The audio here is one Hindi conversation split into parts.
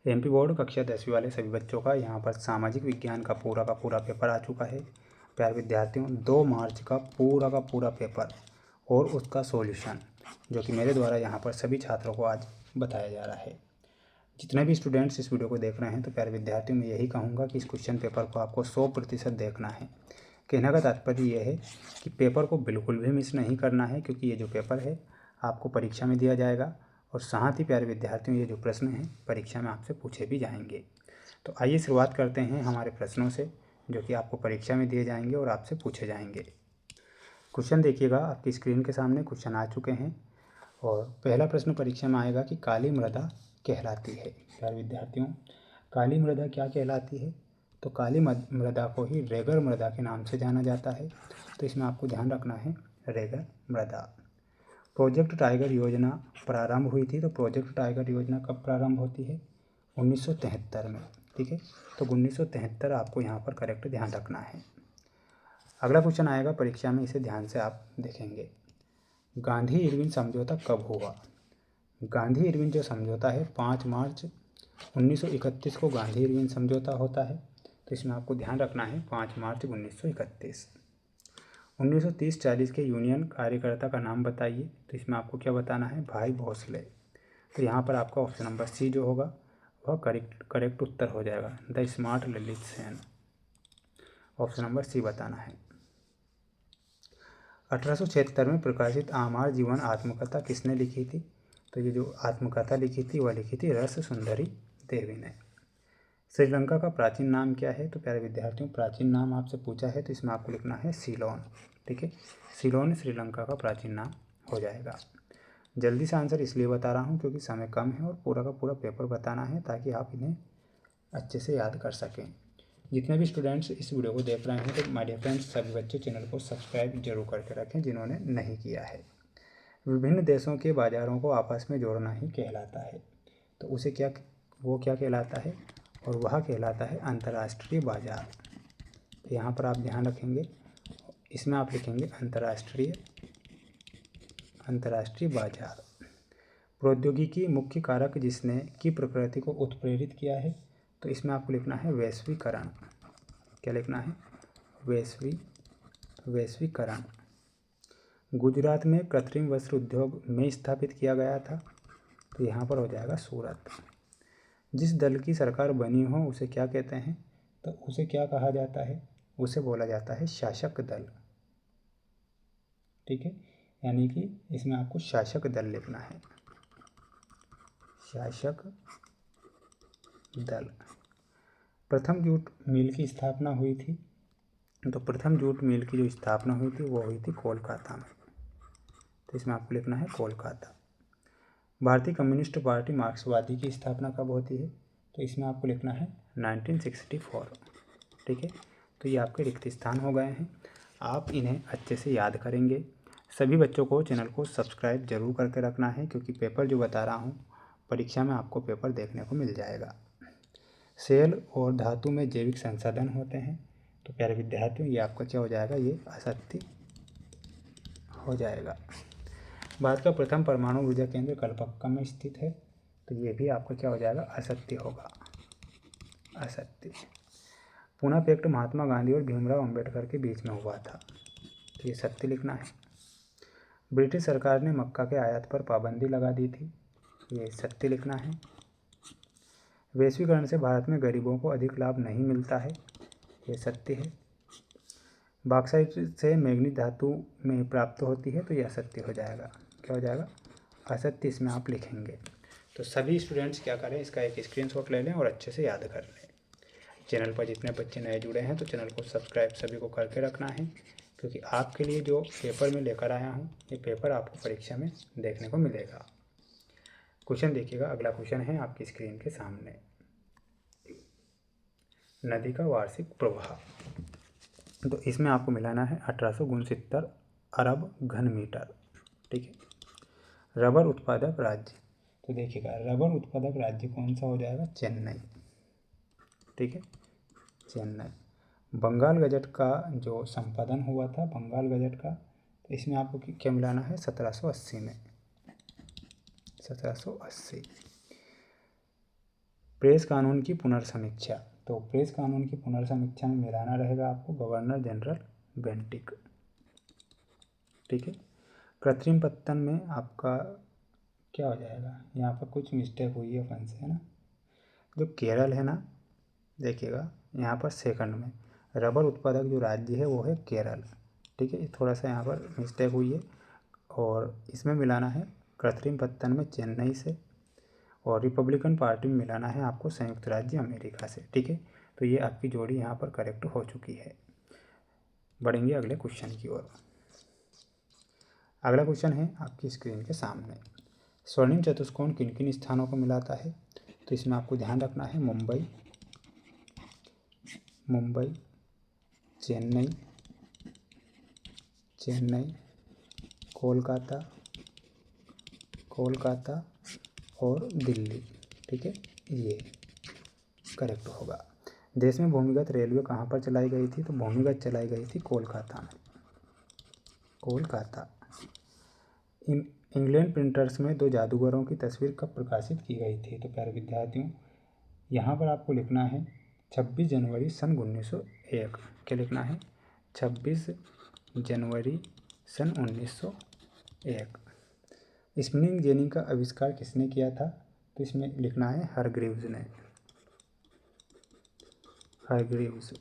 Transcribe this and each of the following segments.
एमपी बोर्ड कक्षा 10वीं वाले सभी बच्चों का यहाँ पर सामाजिक विज्ञान का पूरा पेपर आ चुका है। प्यारे विद्यार्थियों, 2 मार्च का पूरा पेपर और उसका सॉल्यूशन जो कि मेरे द्वारा यहाँ पर सभी छात्रों को आज बताया जा रहा है। जितने भी स्टूडेंट्स इस वीडियो को देख रहे हैं तो प्यारे विद्यार्थियों, मैं यही कहूँगा कि इस क्वेश्चन पेपर को आपको 100% देखना है। कहने का तात्पर्य यह है कि पेपर को बिल्कुल भी मिस नहीं करना है, क्योंकि ये जो पेपर है आपको परीक्षा में दिया जाएगा और साथ ही प्यारे विद्यार्थियों, ये जो प्रश्न हैं परीक्षा में आपसे पूछे भी जाएंगे। तो आइए शुरुआत करते हैं हमारे प्रश्नों से, जो कि आपको परीक्षा में दिए जाएंगे और आपसे पूछे जाएंगे। क्वेश्चन देखिएगा, आपकी स्क्रीन के सामने क्वेश्चन आ चुके हैं और पहला प्रश्न परीक्षा में आएगा कि काली मृदा कहलाती है। प्यारे विद्यार्थियों, काली मृदा क्या कहलाती है? तो काली मृदा को ही रेगर मृदा के नाम से जाना जाता है। तो इसमें आपको ध्यान रखना है रेगर मृदा। प्रोजेक्ट टाइगर योजना प्रारंभ हुई थी। तो प्रोजेक्ट टाइगर योजना कब प्रारंभ होती है? 1973 में। ठीक है, तो 1973 आपको यहाँ पर करेक्ट ध्यान रखना है। अगला क्वेश्चन आएगा परीक्षा में, इसे ध्यान से आप देखेंगे। गांधी इरविन समझौता कब हुआ? गांधी इरविन जो समझौता है 5 मार्च 1931 को गांधी इरविन समझौता होता है। तो इसमें आपको ध्यान रखना है 5 मार्च 1931। 1930-40 के यूनियन कार्यकर्ता का नाम बताइए। तो इसमें आपको क्या बताना है? भाई भोसले। तो यहाँ पर आपका ऑप्शन नंबर सी जो होगा वह करेक्ट उत्तर हो जाएगा, the smart Lalit Sen. Option number C बताना है। 1876 में प्रकाशित आमार जीवन आत्मकथा किसने लिखी थी? तो ये जो आत्मकथा लिखी थी वह लिखी थी रस सुंदरी देवी ने। श्रीलंका का प्राचीन नाम क्या है? तो प्यारे विद्यार्थियों, प्राचीन नाम आपसे पूछा है तो इसमें आपको लिखना है सीलोन। ठीक है, सीलोन श्रीलंका का प्राचीन नाम हो जाएगा। जल्दी से आंसर इसलिए बता रहा हूँ क्योंकि समय कम है और पूरा का पूरा पेपर बताना है ताकि आप इन्हें अच्छे से याद कर सकें। जितने भी स्टूडेंट्स इस वीडियो को देख रहे हैं तो माय डियर फ्रेंड्स, सभी बच्चे चैनल को सब्सक्राइब जरूर करके रखें जिन्होंने नहीं किया है। विभिन्न देशों के बाज़ारों को आपस में जोड़ना ही कहलाता है। तो उसे क्या कहलाता है? और वह कहलाता है अंतर्राष्ट्रीय बाजार। तो यहाँ पर आप ध्यान रखेंगे, इसमें आप लिखेंगे अंतर्राष्ट्रीय बाजार। प्रौद्योगिकी मुख्य कारक जिसने की प्रकृति को उत्प्रेरित किया है। तो इसमें आपको लिखना है वैश्वीकरण। क्या लिखना है? वैश्वीकरण। गुजरात में कृत्रिम वस्त्र उद्योग में स्थापित किया गया था। तो यहाँ पर हो जाएगा सूरत। जिस दल की सरकार बनी हो उसे क्या कहते हैं? तो उसे क्या कहा जाता है? उसे बोला जाता है शासक दल। ठीक है, यानी कि इसमें आपको शासक दल लिखना है, शासक दल। प्रथम जूट मिल की स्थापना हुई थी। तो प्रथम जूट मिल की जो स्थापना हुई थी वो हुई थी कोलकाता में। तो इसमें आपको लिखना है कोलकाता। भारतीय कम्युनिस्ट पार्टी मार्क्सवादी की स्थापना कब होती है? तो इसमें आपको लिखना है 1964। ठीक है, तो ये आपके रिक्त स्थान हो गए हैं, आप इन्हें अच्छे से याद करेंगे। सभी बच्चों को चैनल को सब्सक्राइब जरूर करके रखना है, क्योंकि पेपर जो बता रहा हूँ परीक्षा में आपको पेपर देखने को मिल जाएगा। सेल और धातु में जैविक संसाधन होते हैं। तो प्यारे विद्यार्थियों, ये आपका क्या हो जाएगा? ये असत्य हो जाएगा। भारत का प्रथम परमाणु ऊर्जा केंद्र कलपक्कम में स्थित है। तो ये भी आपका क्या हो जाएगा? असत्य होगा, असत्य। पूना पैक्ट महात्मा गांधी और भीमराव अंबेडकर के बीच में हुआ था। तो ये सत्य लिखना है। ब्रिटिश सरकार ने मक्का के आयात पर पाबंदी लगा दी थी। ये सत्य लिखना है। वैश्वीकरण से भारत में गरीबों को अधिक लाभ नहीं मिलता है। ये सत्य है। बॉक्साइट से मैग्नीज धातु में प्राप्त होती है। तो यह असत्य हो जाएगा। क्या हो जाएगा? असत्य। इसमें आप लिखेंगे। तो सभी स्टूडेंट्स क्या करें, इसका एक स्क्रीनशॉट ले लें और अच्छे से याद कर लें। चैनल पर जितने बच्चे नए जुड़े हैं तो चैनल को सब्सक्राइब सभी को करके रखना है, क्योंकि आपके लिए जो पेपर में लेकर आया हूँ ये पेपर आपको परीक्षा में देखने को मिलेगा। क्वेश्चन देखिएगा, अगला क्वेश्चन है आपकी स्क्रीन के सामने। नदी का वार्षिक प्रवाह। तो इसमें आपको मिलाना है 1869 अरब घन मीटर। ठीक है। रबर उत्पादक राज्य। तो देखिएगा, रबर उत्पादक राज्य कौन सा हो जाएगा? चेन्नई। ठीक है, चेन्नई। बंगाल गजट का जो संपादन हुआ था, बंगाल गजट का, तो इसमें आपको क्या मिलाना है? 1780 में, 1780। प्रेस कानून की पुनर्समीक्षा, तो प्रेस कानून की पुनर्समीक्षा में मिलाना रहेगा आपको गवर्नर जनरल बेंटिक। ठीक है। कृत्रिम पतन में आपका क्या हो जाएगा, यहाँ पर कुछ मिस्टेक हुई है अपन से, है ना। जो केरल है ना, देखिएगा यहाँ पर सेकंड में रबर उत्पादक जो राज्य है वो है केरल। ठीक है, थोड़ा सा यहाँ पर मिस्टेक हुई है और इसमें मिलाना है कृत्रिम पत्तन में चेन्नई से, और रिपब्लिकन पार्टी में मिलाना है आपको संयुक्त राज्य अमेरिका से। ठीक है, तो ये आपकी जोड़ी यहाँ पर करेक्ट हो चुकी है। बढ़ेंगे अगले क्वेश्चन की ओर। अगला क्वेश्चन है आपकी स्क्रीन के सामने, स्वर्णिम चतुष्कोण किन किन स्थानों को मिलाता है। तो इसमें आपको ध्यान रखना है मुंबई, चेन्नई, कोलकाता और दिल्ली। ठीक है, ये करेक्ट होगा। देश में भूमिगत रेलवे कहाँ पर चलाई गई थी, तो भूमिगत चलाई गई थी कोलकाता में, कोलकाता। इंग्लैंड प्रिंटर्स में 2 जादूगरों की तस्वीर कब प्रकाशित की गई थी। तो प्यारे विद्यार्थियों, यहाँ पर आपको लिखना है 26 जनवरी सन 1901। क्या लिखना है, 26 जनवरी सन 1901। स्पिनिंग जेनी का आविष्कार किसने किया था, तो इसमें लिखना है हारग्रीव्स ने, हारग्रीव्स।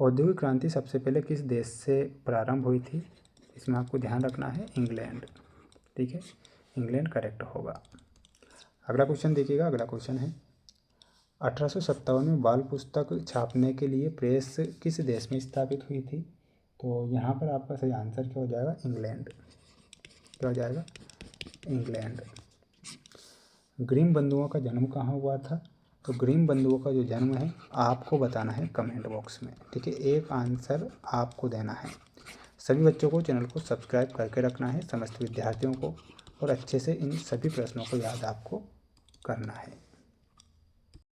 औद्योगिक क्रांति सबसे पहले किस देश से प्रारंभ हुई थी, इसमें आपको ध्यान रखना है इंग्लैंड। ठीक है, इंग्लैंड करेक्ट होगा। अगला क्वेश्चन देखिएगा। अगला क्वेश्चन है 1857 में बाल पुस्तक छापने के लिए प्रेस किस देश में स्थापित हुई थी। तो यहाँ पर आपका सही आंसर क्या हो जाएगा, इंग्लैंड। क्या हो जाएगा, इंग्लैंड। ग्रिम बंधुओं का जन्म कहाँ हुआ था, तो ग्रिम बंधुओं का जो जन्म है आपको बताना है कमेंट बॉक्स में। ठीक है, एक आंसर आपको देना है। सभी बच्चों को चैनल को सब्सक्राइब करके रखना है, समस्त विद्यार्थियों को, और अच्छे से इन सभी प्रश्नों को याद आपको करना है।